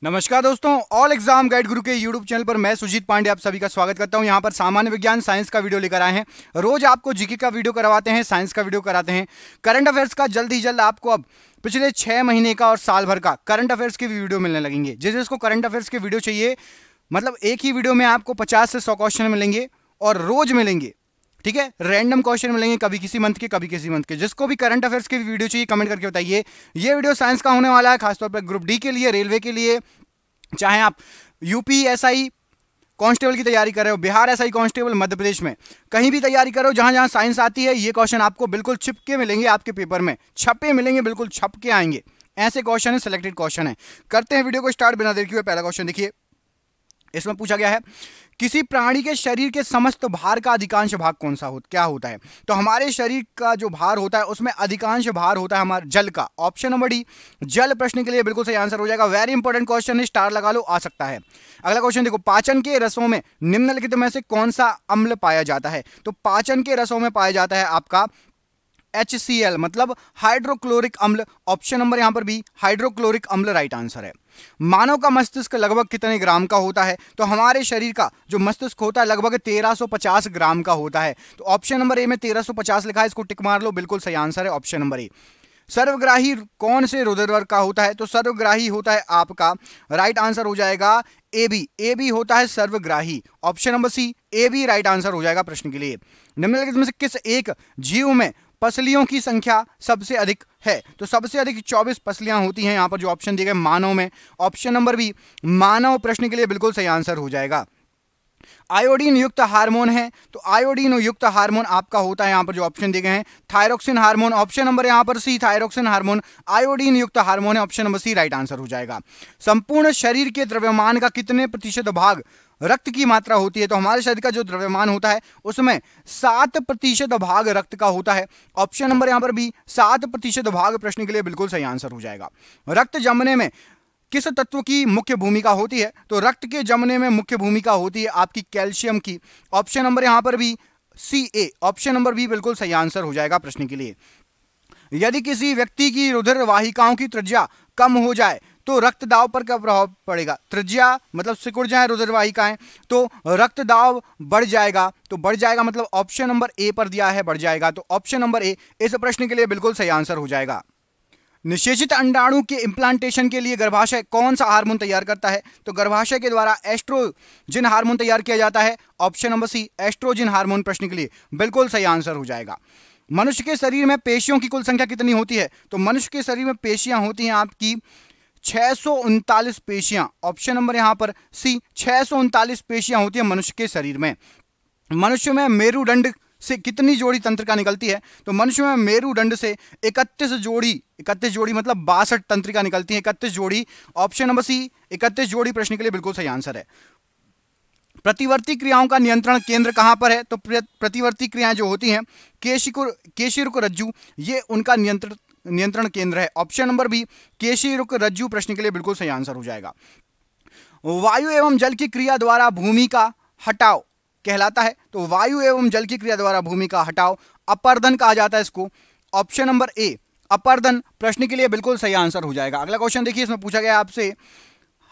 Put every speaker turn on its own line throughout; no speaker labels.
नमस्कार दोस्तों, all exam guide गुरु के यूट्यूब चैनल पर मैं सुजीत पांडे आप सभी का स्वागत करता हूं। यहां पर सामान्य विज्ञान साइंस का वीडियो लेकर आए हैं। रोज आपको जीके का वीडियो करवाते हैं, साइंस का वीडियो कराते हैं, करंट अफेयर्स का जल्द ही जल्द आपको अब पिछले 6 महीने का और साल भर का करंट अफेयर्स के भी वीडियो मिलने लगेंगे। जिसको करंट अफेयर्स के वीडियो चाहिए, मतलब एक ही वीडियो में आपको 50 से 100 क्वेश्चन मिलेंगे और रोज मिलेंगे, ठीक है। रैंडम क्वेश्चन मिलेंगे, कभी किसी मंथ के कभी किसी मंथ के। जिसको भी करंट अफेयर्स के वीडियो चाहिए कमेंट करके बताइए। ये वीडियो साइंस का होने वाला है, खासतौर पर ग्रुप डी के लिए, रेलवे के लिए, चाहे आप यूपी एसआई कांस्टेबल की तैयारी कर रहे हो, बिहार एसआई कांस्टेबल, मध्य प्रदेश में कहीं भी तैयारी करो, जहां जहां साइंस आती है, ये क्वेश्चन आपको बिल्कुल छिपके मिलेंगे, आपके पेपर में छपे मिलेंगे, बिल्कुल छपके आएंगे। ऐसे क्वेश्चन है, सिलेक्टेड क्वेश्चन है। करते हैं वीडियो को स्टार्ट बिना देर किए। पहला क्वेश्चन देखिए, इसमें पूछा गया है किसी प्राणी के शरीर के समस्त भार का अधिकांश भाग कौन सा क्या होता है। तो हमारे शरीर का जो भार होता है उसमें अधिकांश भार होता है हमारे जल का। ऑप्शन नंबर डी जल। प्रश्न के लिए बिल्कुल सही आंसर हो जाएगा। वेरी इंपॉर्टेंट क्वेश्चन है, स्टार लगा लो, आ सकता है। अगला क्वेश्चन देखो, पाचन के रसों में निम्नलिखित में से कौन सा अम्ल पाया जाता है। तो पाचन के रसों में पाया जाता है आपका HCl, मतलब हाइड्रोक्लोरिक अम्ल। ऑप्शन नंबर यहां पर भी हाइड्रोक्लोरिक अम्ल राइट आंसर है। मानव का मस्तिष्क लगभग कितने ग्राम का होता है। तो हमारे शरीर का जो मस्तिष्क होता है लगभग 1350 ग्राम का होता है। तो ऑप्शन नंबर ए में 1350 लिखा है, इसको टिक मार लो, बिल्कुल सही आंसर है ऑप्शन नंबर ए। सर्वग्राही कौन से रुधिर का होता है। तो सर्वग्राही होता है आपका, राइट आंसर हो जाएगा ए बी होता है सर्वग्राही। Option number C A B right answer हो जाएगा प्रश्न के लिए। निम्नलिखित में से किस एक जीव में पसलियों की संख्या सबसे अधिक है। तो सबसे अधिक 24 पसलियां होती हैं यहां पर जो ऑप्शन दिए गए मानव में। ऑप्शन नंबर बी मानव प्रश्न के लिए बिल्कुल सही आंसर हो जाएगा। आयोडीन युक्त हार्मोन है, तो आयोडीन युक्त हार्मोन आपका होता है यहां पर जो ऑप्शन दिए गए हैं थायरोक्सिन हार्मोन। ऑप्शन नंबर यहां पर सी थायरोक्सिन हार्मोन आयोडीन युक्त हार्मोन है। Option number C right answer हो जाएगा। संपूर्ण शरीर के द्रव्यमान का कितने प्रतिशत भाग रक्त की मात्रा होती है। तो हमारे शरीर का जो द्रव्यमान होता है उसमें 7% भाग रक्त का होता है। ऑप्शन नंबर यहां पर भी 7% भाग प्रश्न के लिए बिल्कुल सही आंसर हो जाएगा। रक्त जमने में किस तत्व की मुख्य भूमिका होती है। तो रक्त के जमने में मुख्य भूमिका होती है आपकी कैल्शियम की। ऑप्शन नंबर यहां पर भी CA, ऑप्शन नंबर बी बिल्कुल सही आंसर हो जाएगा प्रश्न के लिए। यदि किसी व्यक्ति की रुधिर वाहिकाओं की त्रिज्या कम हो जाए तो रक्त दाब पर क्या प्रभाव पड़ेगा। त्रिज्या मतलब सिकुड़ जाए रुधिर वाहिकाएं तो रक्त दाब बढ़ जाएगा। तो बढ़ जाएगा मतलब ऑप्शन नंबर ए पर दिया है बढ़ जाएगा, तो ऑप्शन नंबर ए इस प्रश्न के लिए बिल्कुल सही आंसर हो जाएगा। निषेचित अंडाणु के इम्प्लांटेशन के लिए गर्भाशय कौन सा हार्मोन तैयार करता है। तो गर्भाशय के द्वारा एस्ट्रोजन हार्मोन तैयार किया जाता है। Option number C oestrogen hormone प्रश्न के लिए बिल्कुल सही आंसर हो जाएगा। मनुष्य के शरीर में पेशियों की कुल संख्या कितनी होती है। तो मनुष्य के शरीर में पेशियां होती हैं आपकी 639 पेशियां। ऑप्शन नंबर यहां पर सी 639 पेशियां होती हैं मनुष्य के शरीर में। मनुष्य में मेरुदंड से कितनी जोड़ी तंत्रिका निकलती है। तो मनुष्य में मेरुदंड से 31 जोड़ी मतलब 62 तंत्रिका निकलती है, 31 जोड़ी। ऑप्शन नंबर सी 31 जोड़ी प्रश्न के लिए बिल्कुल सही आंसर है। प्रतिवर्ती क्रियाओं का नियंत्रण केंद्र कहां पर है। तो प्रतिवर्ती क्रियाएं जो होती हैं केशिरुक रज्जु, ये उनका नियंत्रण केंद्र है। ऑप्शन नंबर बी केशिरुक रज्जु प्रश्न के लिए बिल्कुल सही आंसर हो जाएगा। वायु एवं जल की क्रिया द्वारा भूमि का हटाव कहलाता है। तो वायु एवं जल की क्रिया द्वारा भूमि का हटाव अपर्दन कहा जाता है इसको। ऑप्शन नंबर ए अपर्दन प्रश्न के लिए बिल्कुल सही आंसर हो जाएगा। अगला क्वेश्चन देखिए, इसमें पूछा गया आपसे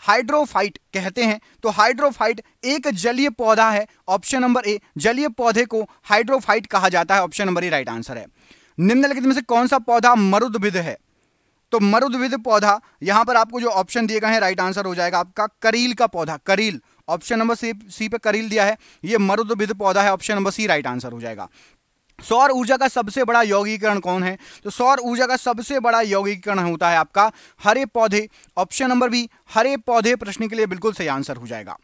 हाइड्रोफाइट कहते हैं। तो हाइड्रोफाइट एक जलीय पौधा है। ऑप्शन नंबर ए जलीय पौधे को हाइड्रोफाइट कहा जाता है। ऑप्शन नंबर ए राइट आंसर है। निम्नलिखित में से कौन सा पौधा मरुदभिद है। तो मरुदभिद पौधा यहां पर आपको जो ऑप्शन दिए गए हैं राइट आंसर हो जाएगा आपका करील का पौधा, करील। ऑप्शन नंबर सी पे करील दिया है, ये मरुदभिद पौधा है। Option number C right answer हो जाएगा। सौर ऊर्जा का सबसे बड़ा यौगिकीकरण कौन है। तो सौर ऊर्जा का सबसे बड़ा यौगिकीकरण होता है आपका हरे पौधे। ऑप्शन नंबर बी हरे पौधे प्रश्न के लिए बिल्कुल सही आंसर हो जाएगा।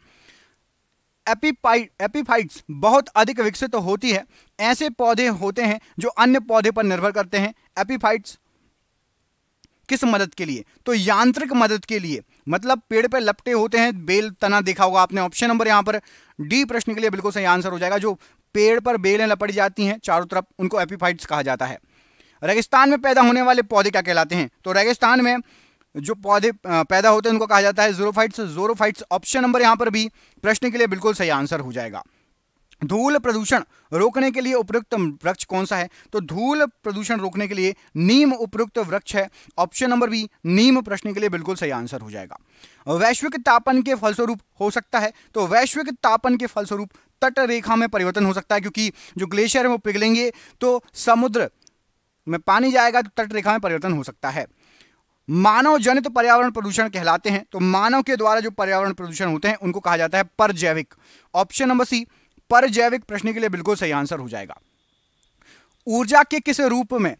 एपीफाइट्स बहुत अधिक विकसित होती है। ऐसे पौधे होते हैं जो अन्य पौधे पर निर्भर करते हैं। एपीफाइट्स किस मदद के लिए। तो यांत्रिक मदद के लिए, मतलब पेड़ पे लपटे होते हैं, बेल तना देखा होगा आपने। ऑप्शन नंबर यहां पर डी प्रश्न के लिए बिल्कुल सही आंसर हो जाएगा। जो पेड़ पर बेलें लपट जाती हैं चारों तरफ, उनको एपीफाइट्स कहा जाता है। रेगिस्तान में पैदा होने वाले पौधे क्या कहलाते हैं। तो रेगिस्तान में जो पौधे पैदा होते हैं उनको कहा जाता है ज़ोरोफाइट्स। ऑप्शन नंबर यहां पर भी प्रश्न के लिए बिल्कुल सही आंसर हो जाएगा। धूल प्रदूषण रोकने के लिए उपयुक्त वृक्ष कौन सा है? तो धूल प्रदूषण रोकने के लिए नीम उपयुक्त वृक्ष है। ऑप्शन नंबर बी नीम प्रश्न के लिए बिल्कुल सही आंसर हो जाएगा। वैश्विक तापन के फलस्वरूप हो सकता है, तो वैश्विक तापन के फलस्वरूप तट रेखा में परिवर्तन हो सकता है, क्योंकि जो ग्लेशियर है वो पिघलेंगे तो समुद्र में पानी जाएगा तो तट रेखा में परिवर्तन हो सकता है। मानव जनित पर्यावरण प्रदूषण कहलाते हैं, तो मानव के द्वारा जो पर्यावरण प्रदूषण होते हैं उनको कहा जाता है परजैविक। ऑप्शन नंबर सी परजैविक प्रश्न के लिए बिल्कुल सही आंसर हो जाएगा। ऊर्जा के किस रूप में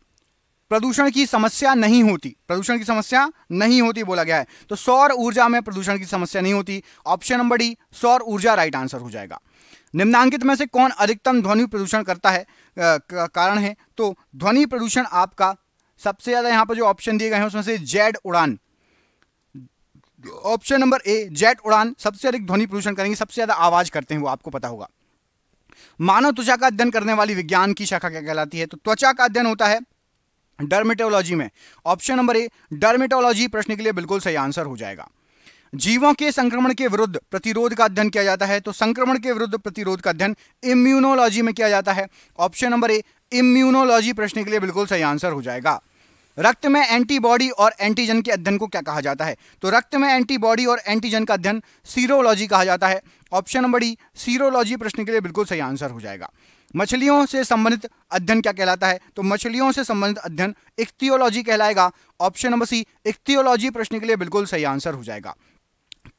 प्रदूषण की समस्या नहीं होती? प्रदूषण की समस्या नहीं होती बोला गया है, तो सौर ऊर्जा में प्रदूषण की समस्या नहीं होती। ऑप्शन नंबर डी सौर ऊर्जा राइट आंसर हो जाएगा। निम्नांकित में से कौन अधिकतम ध्वनि प्रदूषण करता है कारण है? तो ध्वनि प्रदूषण आपका सबसे ज्यादा यहां पर जो ऑप्शन दिए गए हैं उसमें से जेट उड़ान, ऑप्शन नंबर ए जेट उड़ान सबसे अधिक ध्वनि प्रदूषण करेंगे, सबसे ज्यादा आवाज करते हैं वो, आपको पता होगा। मानव त्वचा का अध्ययन करने वाली विज्ञान की शाखा क्या कहलाती है? तो त्वचा का अध्ययन होता है डर्मेटोलॉजी में। ऑप्शन नंबर ए डर्मेटोलॉजी प्रश्न के लिए बिल्कुल सही आंसर हो जाएगा। जीवों के संक्रमण के विरुद्ध प्रतिरोध का अध्ययन किया जाता है, तो संक्रमण के विरुद्ध प्रतिरोध का अध्ययन इम्यूनोलॉजी में किया जाता है। ऑप्शन नंबर ए इम्यूनोलॉजी प्रश्न के लिए बिल्कुल सही आंसर हो जाएगा। रक्त में एंटीबॉडी और एंटीजन के अध्ययन को क्या कहा जाता है? तो रक्त में एंटीबॉडी और एंटीजन का अध्ययन सीरोलॉजी कहा जाता है। ऑप्शन नंबर डी सीरोलॉजी प्रश्न के लिए बिल्कुल सही आंसर हो जाएगा। मछलियों से संबंधित अध्ययन क्या कहलाता है? तो मछलियों से संबंधित अध्ययन इक्तियोलॉजी कहलाएगा। ऑप्शन नंबर सी इक्तियोलॉजी प्रश्न के लिए बिल्कुल सही आंसर हो जाएगा।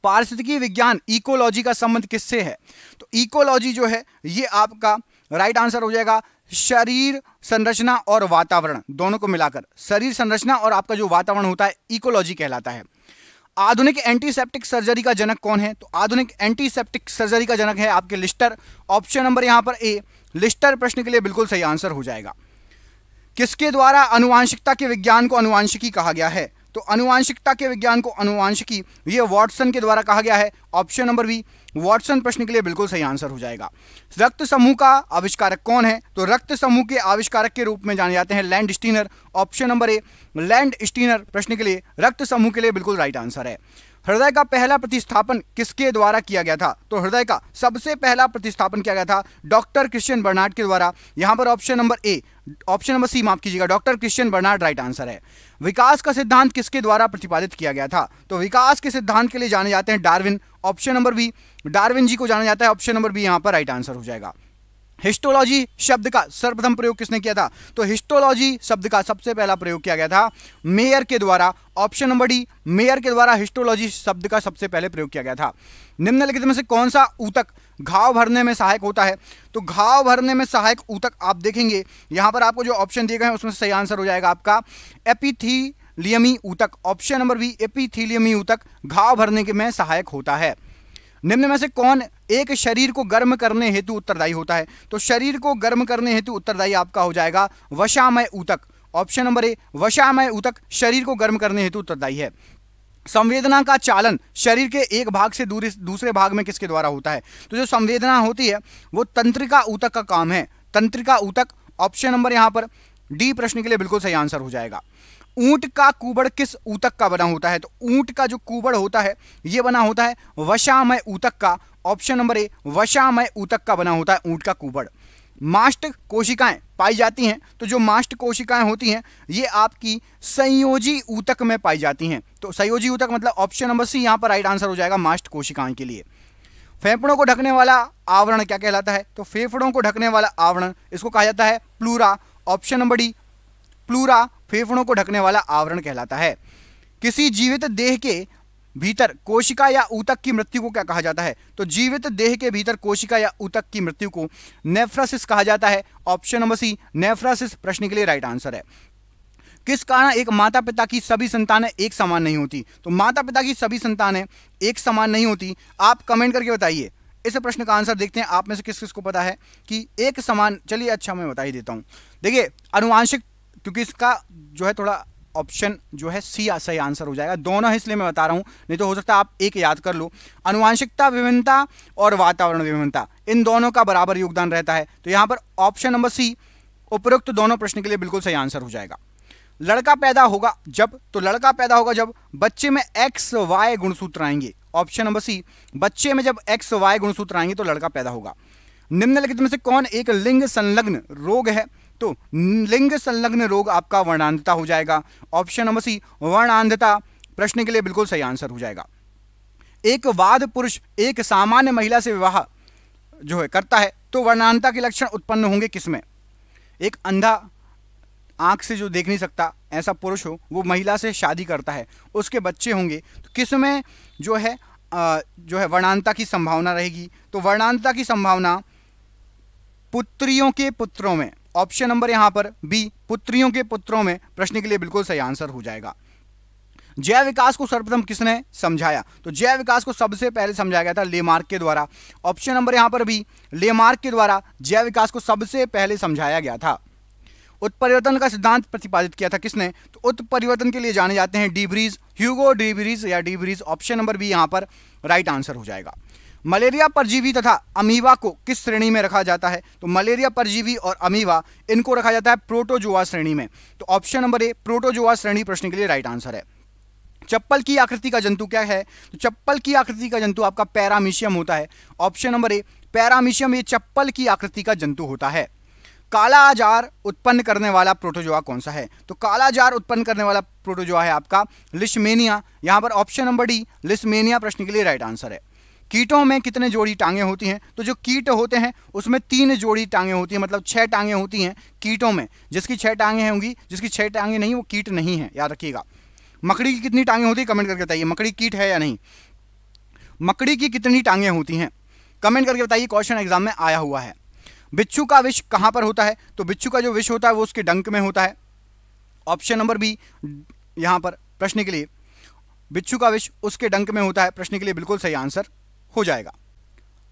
पारिस्थितिकी विज्ञान इकोलॉजी का संबंध किससे है? तो इकोलॉजी जो है ये आपका राइट आंसर हो जाएगा शरीर संरचना और वातावरण दोनों को मिलाकर शरीर संरचना और आपका जो वातावरण होता है इकोलॉजी कहलाता है। आधुनिक एंटीसेप्टिक सर्जरी का जनक कौन है? तो आधुनिक एंटीसेप्टिक सर्जरी का जनक है आपके लिस्टर। ऑप्शन नंबर यहां पर ए लिस्टर प्रश्न के लिए बिल्कुल सही आंसर हो जाएगा। किसके द्वारा अनुवांशिकता के विज्ञान को अनुवांशिकी कहा गया है? तो अनुवांशिकता के विज्ञान को अनुवांशिकी ये वॉटसन के द्वारा कहा गया है। ऑप्शन नंबर बी वॉटसन प्रश्न के लिए बिल्कुल सही आंसर हो जाएगा। रक्त समूह का आविष्कारक कौन है? तो रक्त समूह के आविष्कारक के रूप में जाने जाते हैं land Steiner. Option number a land Steiner प्रश्न के लिए रक्त समूह के लिए बिल्कुल राइट आंसर है। हृदय का पहला प्रतिस्थापन किसके द्वारा किया गया था? तो हृदय का सबसे पहला प्रतिस्थापन किया गया था डॉक्टर क्रिश्चियन बर्नार्ड के द्वारा। यहां पर option number A option number C माफ कीजिएगा doctor Christian Barnard right answer है। विकास का सिद्धांत किसके द्वारा प्रतिपादित किया गया था? तो विकास के सिद्धांत के लिए जाने जाते हैं Darwin. Option number B Darwin ji को जाना जाता है। ऑप्शन नंबर बी यहां पर राइट आंसर हो जाएगा। हिस्टोलॉजी शब्द का सर्वप्रथम प्रयोग किसने किया था? तो हिस्टोलॉजी शब्द का सबसे पहला प्रयोग किया गया था मेयर के द्वारा। ऑप्शन नंबर डी मेयर के द्वारा हिस्टोलॉजी शब्द का सबसे पहले प्रयोग किया गया था। निम्नलिखित में से कौन सा ऊतक घाव भरने में सहायक होता है? तो घाव भरने में सहायक ऊतक आप देखेंगे यहां पर आपको जो ऑप्शन दिए गए हैं उसमें सही आंसर हो जाएगा आपका एपिथीलियमी ऊतक। ऑप्शन नंबर बी एपिथीलियमी ऊतक घाव भरने में सहायक होता है। निम्न में से कौन एक शरीर को गर्म करने हेतु उत्तरदायी होता है? तो शरीर को गर्म करने हेतु उत्तरदायी आपका हो जाएगा वशामय ऊतक। ऑप्शन नंबर ए वशामय ऊतक शरीर को गर्म करने हेतु उत्तरदायी है। संवेदना का चालन शरीर के एक भाग से दूसरे भाग में किसके द्वारा होता है? तो जो संवेदना होती है वो तंत्रिका ऊतक का काम है। तंत्रिका ऊतक ऑप्शन नंबर यहां पर डी प्रश्न के लिए बिल्कुल सही आंसर हो जाएगा। ऊंट का कुबड़ किस ऊतक का बना होता है? तो ऊंट का जो कुबड़ होता है यह बना होता है वशामय ऊतक का। ऑप्शन नंबर ए वशामय ऊतक का बना होता है ऊंट का कुबड़। मास्ट कोशिकाएं पाई जाती हैं, तो जो मास्ट कोशिकाएं होती हैं ये आपकी संयोजी ऊतक में पाई जाती हैं। तो संयोजी ऊतक मतलब ऑप्शन नंबर सी यहां पर राइट आंसर हो जाएगा मास्ट कोशिकाएं के लिए। फेफड़ों को ढकने वाला आवरण क्या कहलाता है? तो फेफड़ों को ढकने वाला आवरण इसको कहा जाता है pleura. Option number D pleura फेफड़ों को ढकने वाला आवरण कहलाता है। किसी जीवित देह के भीतर कोशिका या ऊतक की मृत्यु को क्या कहा जाता है? तो जीवित देह के भीतर कोशिका या ऊतक की मृत्यु को नेफ्रोसिस कहा जाता है। ऑप्शन नंबर सी नेफ्रोसिस प्रश्न के लिए राइट आंसर है। किस कारण एक माता पिता की सभी संतानें एक समान नहीं होती? तो माता पिता की सभी संतानें एक समान नहीं होती, आप कमेंट करके बताइए। इस प्रश्न का आंसर देखते हैं आप में से किस किस को पता है कि एक समान। चलिए अच्छा मैं बता ही देता हूं। देखिए अनुवांशिक, क्योंकि इसका जो है थोड़ा ऑप्शन जो है सी सही आंसर हो जाएगा। दोनों है इसलिए मैं बता रहा हूं, नहीं तो हो सकता है आप एक याद कर लो। अनुवांशिकता विभिन्नता और वातावरण विभिन्नता इन दोनों का बराबर योगदान रहता है। तो यहां पर ऑप्शन नंबर सी उपरोक्त दोनों प्रश्न के लिए बिल्कुल सही आंसर हो जाएगा। लड़का पैदा होगा जब, तो लड़का पैदा होगा जब बच्चे में एक्स वाई गुणसूत्र आएंगे। ऑप्शन नंबर सी बच्चे में जब एक्स वाई गुणसूत्र आएंगे तो लड़का पैदा होगा। निम्नलिखित में से कौन एक लिंग संलग्न रोग है? तो लिंग संलग्न रोग आपका वर्णांधता हो जाएगा। ऑप्शन नंबर सी वर्णांधता प्रश्न के लिए बिल्कुल सही आंसर हो जाएगा। एक वाद पुरुष एक सामान्य महिला से विवाह जो है करता है तो वर्णांधता के लक्षण उत्पन्न होंगे किसमें? एक अंधा आंख से जो देख नहीं सकता ऐसा पुरुष हो, वो महिला से शादी करता है, उसके बच्चे होंगे, तो किसमें जो है वर्णांधता की संभावना रहेगी? तो वर्णांधता की संभावना पुत्रियों के पुत्रों में। ऑप्शन नंबर यहां पर बी पुत्रियों के पुत्रों में प्रश्न के लिए बिल्कुल सही आंसर हो जाएगा। जैव विकास को सर्वप्रथम किसने समझाया? तो जैव विकास को सबसे पहले समझाया गया था लेमार्क के द्वारा। ऑप्शन नंबर यहां पर भी लेमार्क के द्वारा जैव विकास को सबसे पहले समझाया गया था। उत्परिवर्तन का सिद्धांत प्रतिपादित किया था किसने? तो उत्परिवर्तन के लिए जाने जाते हैं de Vries, Hugo de Vries या de Vries. Option number B यहां पर राइट आंसर हो जाएगा। मलेरिया परजीवी तथा अमीबा को किस श्रेणी में रखा जाता है? तो मलेरिया परजीवी और अमीबा इनको रखा जाता है प्रोटोजोआ श्रेणी में। तो ऑप्शन नंबर ए प्रोटोजोआ श्रेणी प्रश्न के लिए राइट आंसर है। चप्पल की आकृति का जंतु क्या है? तो चप्पल की आकृति का जंतु आपका पैरामीशियम होता है। ऑप्शन नंबर ए पैरामीशियम ये चप्पल की आकृति का जंतु होता है। काला जार उत्पन्न करने वाला प्रोटोजोआ कौन सा है? तो काला जार उत्पन्न करने वाला प्रोटोजोआ है आपका लिशमेनिया। यहां पर ऑप्शन नंबर डी लिशमेनिया प्रश्न के लिए राइट आंसर है। कीटों में कितने जोड़ी टांगे होती हैं? तो जो कीट होते हैं उसमें 3 जोड़ी टांगे होती हैं, मतलब 6 टांगे होती हैं कीटों में। जिसकी 6 टांगे होंगी, जिसकी 6 टांगे नहीं वो कीट नहीं है, याद रखिएगा। मकड़ी की कितनी टांगे होती है? कमेंट करके बताइए, मकड़ी कीट है या नहीं? मकड़ी की कितनी टांगे होती हैं? कमेंट करके बताइए, क्वेश्चन एग्जाम में आया हुआ है। बिच्छू का विष कहां पर होता है? तो बिच्छू का जो विष होता है वो उसके डंक में होता है। ऑप्शन नंबर बी यहां पर प्रश्न के लिए बिच्छू का विष उसके डंक में होता है, प्रश्न के लिए बिल्कुल सही आंसर हो जाएगा।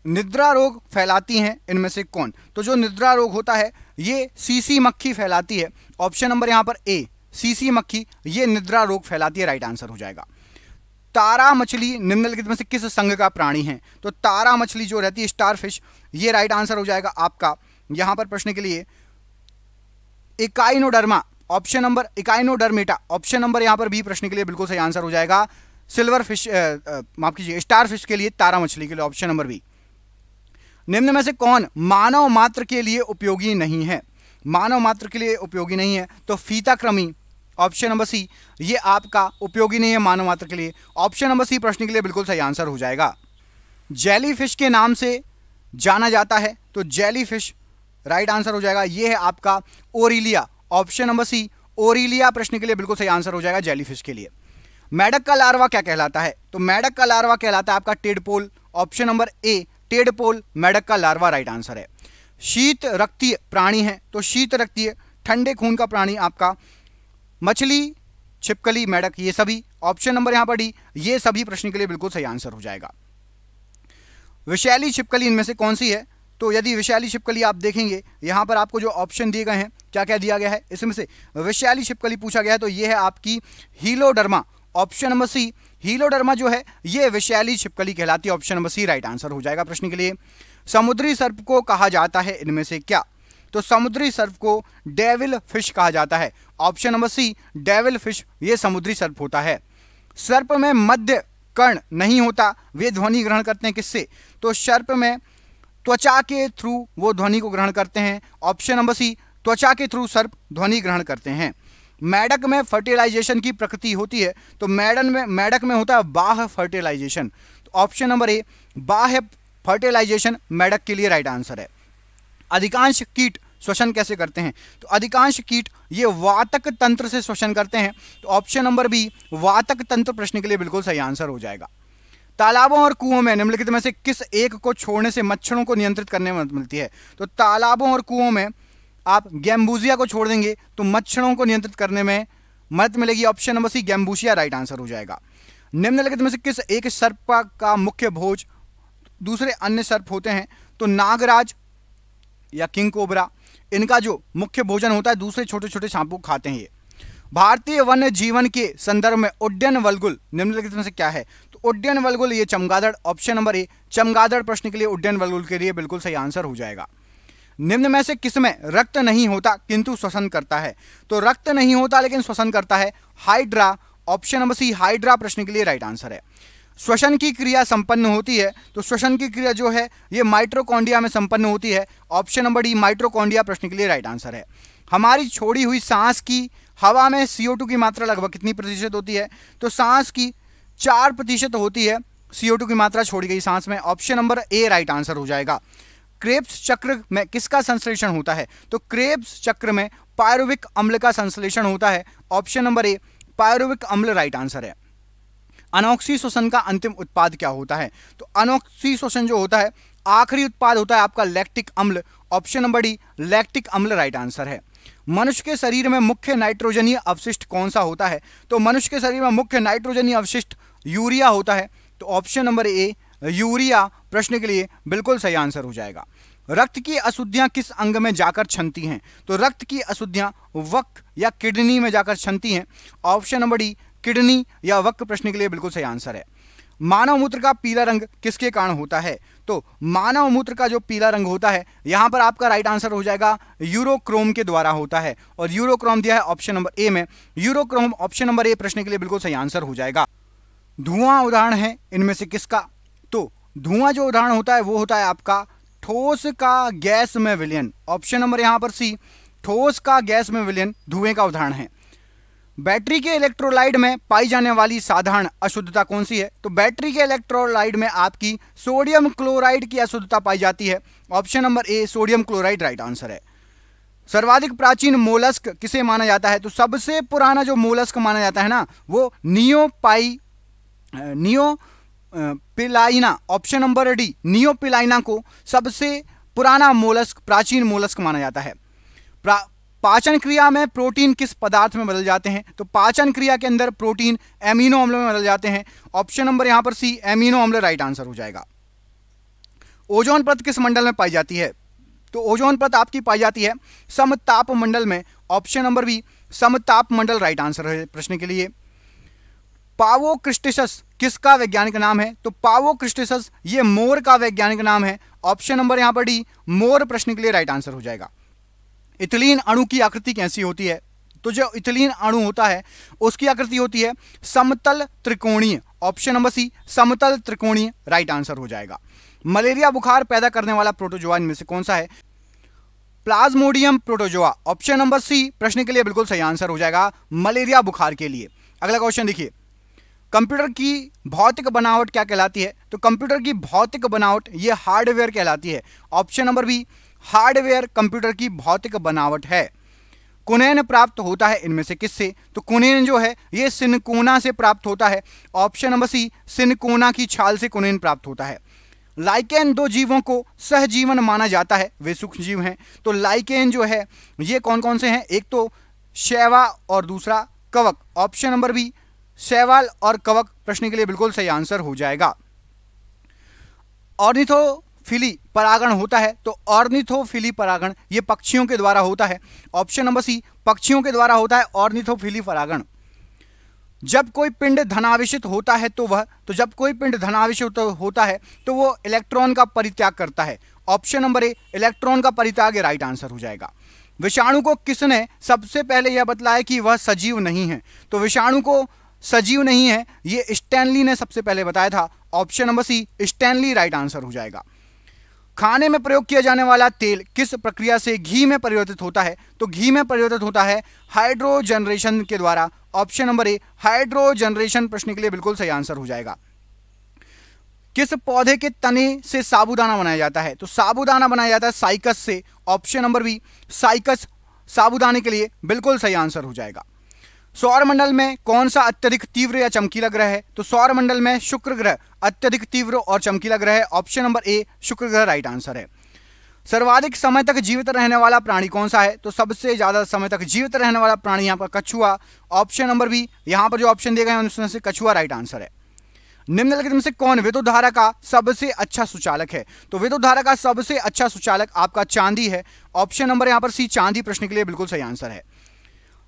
निद्रा रोग फैलाती हैं इनमें से कौन? तो जो निद्रा रोग होता है ये सीसी मक्खी फैलाती है। ऑप्शन नंबर यहां पर ए सीसी मक्खी ये निद्रा रोग फैलाती है, राइट आंसर हो जाएगा। तारा मछली निम्नलिखित में से किस संघ का प्राणी है? तो तारा मछली जो रहती है स्टारफिश, ये राइट आंसर हो जाएगा आपका यहां पर प्रश्न के लिए echinoderma. Option number echinodermata, option number यहां पर बी प्रश्न के लिए बिल्कुल सही आंसर हो जाएगा। सिल्वर फिश माफ कीजिए स्टारफिश के लिए तारा मछली के लिए ऑप्शन नंबर बी। निम्न में से कौन मानव मात्र के लिए उपयोगी नहीं है? मानव मात्र के लिए उपयोगी नहीं है तो फीताकृमि, ऑप्शन नंबर सी ये आपका उपयोगी नहीं है मानव मात्र के लिए। ऑप्शन नंबर सी प्रश्न के लिए बिल्कुल सही आंसर हो जाएगा। जेलीफिश के नाम से जाना जाता है तो जेलीफिश राइट आंसर हो जाएगा, ये है आपका Aurelia. Option number C Aurelia प्रश्न के लिए बिल्कुल सही आंसर हो जाएगा जेलीफिश के लिए। मेढक का लार्वा क्या कहलाता है? तो मेढक का लार्वा कहलाता है आपका टेडपोल। ऑप्शन नंबर ए टेडपोल मेढक का लार्वा राइट आंसर है। शीत रक्तीय प्राणी है तो शीत रक्तीय ठंडे खून का प्राणी आपका मछली, छिपकली, मेढक ये सभी। ऑप्शन नंबर यहां पर डी ये सभी प्रश्न के लिए बिल्कुल सही आंसर हो जाएगा। विषैली छिपकली इनमें से कौन सी है? तो यदि विषैली छिपकली आप देखेंगे यहां पर आपको जो ऑप्शन दिए गए हैं क्या क्या दिया गया है, इसमें से विषैली छिपकली पूछा गया है तो यह है आपकी हीलोडर्मा। ऑप्शन नंबर सी हीलोडर्मा जो है ये विषैली छिपकली कहलाती है, option number C right answer हो जाएगा प्रश्न के लिए। समुद्री सर्प को कहा जाता है इनमें से क्या? तो समुद्री सर्प को डेविल फिश कहा जाता है। Option number C devil fish ये समुद्री सर्प होता है। सर्प में मध्य कर्ण नहीं होता, वे ध्वनि ग्रहण करते हैं किससे? तो सर्प में त्वचा के थ्रू वो ध्वनि को ग्रहण करते हैं। ऑप्शन नंबर सी त्वचा के थ्रू सर्प ध्वनि ग्रहण करते हैं। मेढक में फर्टिलाइजेशन की प्रकृति होती है तो मेढक में होता है बाह्य फर्टिलाइजेशन। तो ऑप्शन नंबर ए बाह्य फर्टिलाइजेशन मेढक के लिए राइट आंसर है। अधिकांश कीट श्वसन कैसे करते हैं? तो अधिकांश कीट ये वातक तंत्र से श्वसन करते हैं तो ऑप्शन नंबर बी वातक तंत्र प्रश्न के लिए बिल्कुल सही आंसर हो जाएगा। तालाबों और कुओं में निम्नलिखित में से किस एक को छोड़ने से मच्छरों को नियंत्रित करने में मदद मिलती है? तो तालाबों और कुओं में आप गैम्बूसिया को छोड़ देंगे तो मच्छरों को नियंत्रित करने में मदद मिलेगी। Option number C gambusia right answer हो जाएगा। निम्नलिखित में से किस एक सर्प का मुख्य भोज दूसरे अन्य सर्प होते हैं? तो नागराज या किंग कोबरा, इनका जो मुख्य भोजन होता है दूसरे छोटे छोटे सांपों को खाते हैं ये। भारतीय वन्य जीवन के संदर्भ में उड्डयन वल्गुल निम्नलिखित में से क्या है? तो उड्डयन वल्गुल ये चमगादड़। ऑप्शन नंबर ए चमगादड़ प्रश्न के लिए उड्डयन वल्गुल के लिए बिल्कुल सही आंसर हो जाएगा। निम्न में से किसमें रक्त नहीं होता किंतु श्वसन करता है? तो रक्त नहीं होता लेकिन श्वसन करता है hydra. Option number C hydra प्रश्न के लिए राइट आंसर है। श्वसन की क्रिया संपन्न होती है, तो श्वसन की क्रिया जो है ये माइटोकॉन्ड्रिया में संपन्न होती है। ऑप्शन नंबर डी माइटोकॉन्ड्रिया प्रश्न के लिए राइट आंसर है। हमारी छोड़ी हुई सांस की हवा में CO2 की मात्रा लगभग कितनी प्रतिशत होती है? तो सांस की 4% होती है CO2 की मात्रा छोड़ी गई सांस में। ऑप्शन नंबर ए राइट आंसर हो जाएगा। क्रेब्स चक्र में किसका संश्लेषण होता है? तो क्रेब्स चक्र में पायरुविक अम्ल का संश्लेषण होता है। ऑप्शन नंबर ए पायरुविक अम्ल राइट आंसर है। अनोक्सी श्वसन का अंतिम उत्पाद क्या होता है? तो अनोक्सी श्वसन जो होता है आखिरी उत्पाद होता है आपका लैक्टिक अम्ल। ऑप्शन नंबर डी लैक्टिक अम्ल राइट आंसर है। मनुष्य के शरीर में मुख्य नाइट्रोजनीय अवशिष्ट कौन सा होता है? तो मनुष्य के शरीर में मुख्य नाइट्रोजनीय अवशिष्ट यूरिया होता है। तो ऑप्शन नंबर ए यूरिया प्रश्न के लिए बिल्कुल सही आंसर हो जाएगा। रक्त की अशुद्धियां किस अंग में जाकर छनती हैं? तो रक्त की अशुद्धियां वक्र या किडनी में जाकर छनती हैं। ऑप्शन नंबर डी किडनी या वक्र प्रश्न के लिए बिल्कुल सही आंसर है। मानव मूत्र का पीला रंग किसके कारण होता है? तो मानव मूत्र का जो पीला रंग होता है यहां पर आपका राइट आंसर हो जाएगा यूरोक्रोम के द्वारा होता है, और यूरोक्रोम दिया है ऑप्शन नंबर ए में। यूरोक्रोम ऑप्शन नंबर ए प्रश्न के लिए बिल्कुल सही आंसर हो जाएगा। धुआं उदाहरण है इनमें से किसका? तो धुआं जो उदाहरण होता है वो होता है आपका ठोस का गैस में विलयन। ऑप्शन नंबर यहां पर सी ठोस का गैस में विलयन धुएं का उदाहरण है। बैटरी के इलेक्ट्रोलाइट में पाई जाने वाली साधारण अशुद्धता कौन सी है? तो बैटरी के इलेक्ट्रोलाइट में आपकी सोडियम क्लोराइड की अशुद्धता पाई जाती है। ऑप्शन नंबर ए सोडियम क्लोराइड राइट आंसर है। सर्वाधिक प्राचीन मोलस्क किसे माना जाता है? तो सबसे पुराना जो मोलस्क माना जाता है ना वो नियोपिलाइना। ऑप्शन नंबर डी नियोपिलाइना को सबसे पुराना मोलस्क प्राचीन मोलस्क माना जाता है। पाचन क्रिया में प्रोटीन किस पदार्थ में बदल जाते हैं? तो पाचन क्रिया के अंदर प्रोटीन एमिनो अम्ल में बदल जाते हैं। ऑप्शन नंबर यहां पर सी एमिनो अम्ल राइट आंसर हो जाएगा। ओजोन परत किस मंडल में पाई जाती है? तो ओजोन परत आपकी पाई जाती है समताप मंडल में। ऑप्शन नंबर बी समताप मंडल राइट आंसर है प्रश्न के लिए। पावोक्रिस्टिसस किसका वैज्ञानिक नाम है? तो पावोक्रिस्टिसस ये मोर का वैज्ञानिक नाम है। ऑप्शन नंबर यहां पर डी मोर प्रश्न के लिए राइट आंसर हो जाएगा। इथिलीन अणु की आकृति कैसी होती है? तो जो इथिलीन अणु होता है उसकी आकृति होती है समतल त्रिकोणीय। ऑप्शन नंबर सी समतल त्रिकोणीय राइट आंसर हो जाएगा। मलेरिया बुखार पैदा करने वाला प्रोटोजोआ इनमें से कौन सा है? Plasmodium protozoa. Option number C प्रश्न के लिए बिल्कुल सही आंसर हो जाएगा मलेरिया बुखार के लिए। अगला क्वेश्चन देखिए, कंप्यूटर की भौतिक बनावट क्या कहलाती है? तो कंप्यूटर की भौतिक बनावट ये हार्डवेयर कहलाती है। Option number B hardware computer की भौतिक बनावट है। कुनैन प्राप्त होता है इनमें से किससे? तो कुनैन जो है ये सिनकोना से प्राप्त होता है। ऑप्शन नंबर सी सिनकोना की छाल से कुनैन प्राप्त होता है। लाइकेन दो जीवों को सहजीवन माना जाता है, वे सूक्ष्म जीव हैं। तो लाइकेन जो है ये कौन कौन से हैं? एक तो शैवाल और दूसरा कवक। ऑप्शन नंबर बी शैवाल और कवक प्रश्न के लिए बिल्कुल सही आंसर हो जाएगा। ऑर्निथोफिली परागण होता है, तो ऑर्निथोफिली परागण ये पक्षियों के द्वारा होता है। ऑप्शन नंबर सी पक्षियों के द्वारा होता है ऑर्निथोफिली परागण। जब कोई पिंड धनावेशित होता है तो वो इलेक्ट्रॉन का परित्याग करता है। ऑप्शन नंबर ए इलेक्ट्रॉन का परित्याग राइट आंसर हो जाएगा। विषाणु को किसने सबसे पहले यह बतलाया कि वह सजीव नहीं है? तो विषाणु को सजीव नहीं है ये स्टैनली ने सबसे पहले बताया था। Option number C Stanley right answer हो जाएगा। खाने में प्रयोग किया जाने वाला तेल किस प्रक्रिया से घी में परिवर्तित होता है? तो घी में परिवर्तित होता है हाइड्रोजनरेशन के द्वारा। ऑप्शन नंबर ए हाइड्रोजनरेशन प्रश्न के लिए बिल्कुल सही आंसर हो जाएगा। किस पौधे के तने से साबूदाना बनाया जाता है? तो साबूदाना बनाया जाता है साइकस से। ऑप्शन नंबर बी साइकस साबूदाने के लिए बिल्कुल सही आंसर हो जाएगा। सौरमंडल में कौन सा अत्यधिक तीव्र या चमकीला ग्रह है? तो सौरमंडल में शुक्र ग्रह अत्यधिक तीव्र और चमकीला ग्रह है। ऑप्शन नंबर ए शुक्र ग्रह राइट आंसर है। सर्वाधिक समय तक जीवित रहने वाला प्राणी कौन सा है? तो सबसे ज्यादा समय तक जीवित रहने वाला प्राणी यहाँ पर कछुआ। ऑप्शन नंबर बी यहाँ पर जो ऑप्शन दिए गए हैं उनमें से कछुआ राइट आंसर है। निम्नलिखित में से कौन विद्युत धारा का सबसे अच्छा सुचालक है? तो विद्युत धारा का सबसे अच्छा सुचालक आपका चांदी है। ऑप्शन नंबर यहाँ पर सी चांदी प्रश्न के लिए बिल्कुल सही आंसर है।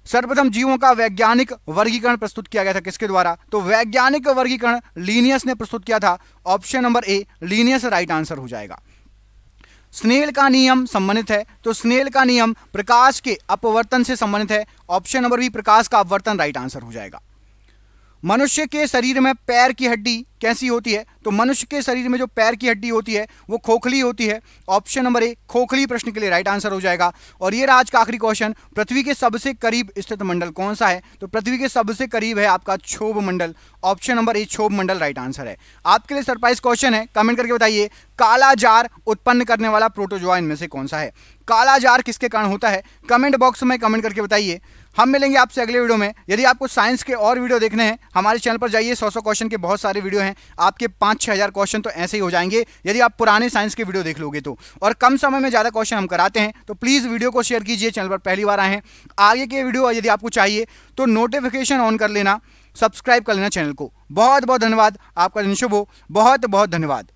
सर्वप्रथम जीवों का वैज्ञानिक वर्गीकरण प्रस्तुत किया गया था किसके द्वारा? तो वैज्ञानिक वर्गीकरण लीनियस ने प्रस्तुत किया था। ऑप्शन नंबर ए लीनियस राइट आंसर हो जाएगा। स्नेल का नियम संबंधित है, तो स्नेल का नियम प्रकाश के अपवर्तन से संबंधित है। ऑप्शन नंबर बी प्रकाश का अपवर्तन राइट आंसर हो जाएगा। मनुष्य के शरीर में पैर की हड्डी कैसी होती है? तो मनुष्य के शरीर में जो पैर की हड्डी होती है वो खोखली होती है। ऑप्शन नंबर ए खोखली प्रश्न के लिए राइट आंसर हो जाएगा। और ये रहा आज का आखिरी क्वेश्चन, पृथ्वी के सबसे करीब स्थित मंडल कौन सा है? तो पृथ्वी के सबसे करीब है आपका क्षोभ मंडल। ऑप्शन नंबर ए क्षोभ मंडल राइट आंसर है। आपके लिए सरप्राइज क्वेश्चन है, कमेंट करके बताइए काला जार उत्पन्न करने वाला प्रोटोजोआ इनमें से कौन सा है? काला जार किसके कारण होता है? कमेंट बॉक्स में कमेंट करके बताइए। हम मिलेंगे आपसे अगले वीडियो में। यदि आपको साइंस के और वीडियो देखने हैं हमारे चैनल पर जाइए, 100 क्वेश्चन के बहुत सारे वीडियो हैं, आपके 5-6 हज़ार क्वेश्चन तो ऐसे ही हो जाएंगे यदि आप पुराने साइंस के वीडियो देख लोगे तो। और कम समय में ज़्यादा क्वेश्चन हम कराते हैं, तो प्लीज़ वीडियो को शेयर कीजिए। चैनल पर पहली बार आए हैं, आगे के वीडियो यदि आपको चाहिए तो नोटिफिकेशन ऑन कर लेना, सब्सक्राइब कर लेना चैनल को। बहुत बहुत धन्यवाद, आपका दिन शुभ हो। बहुत बहुत धन्यवाद।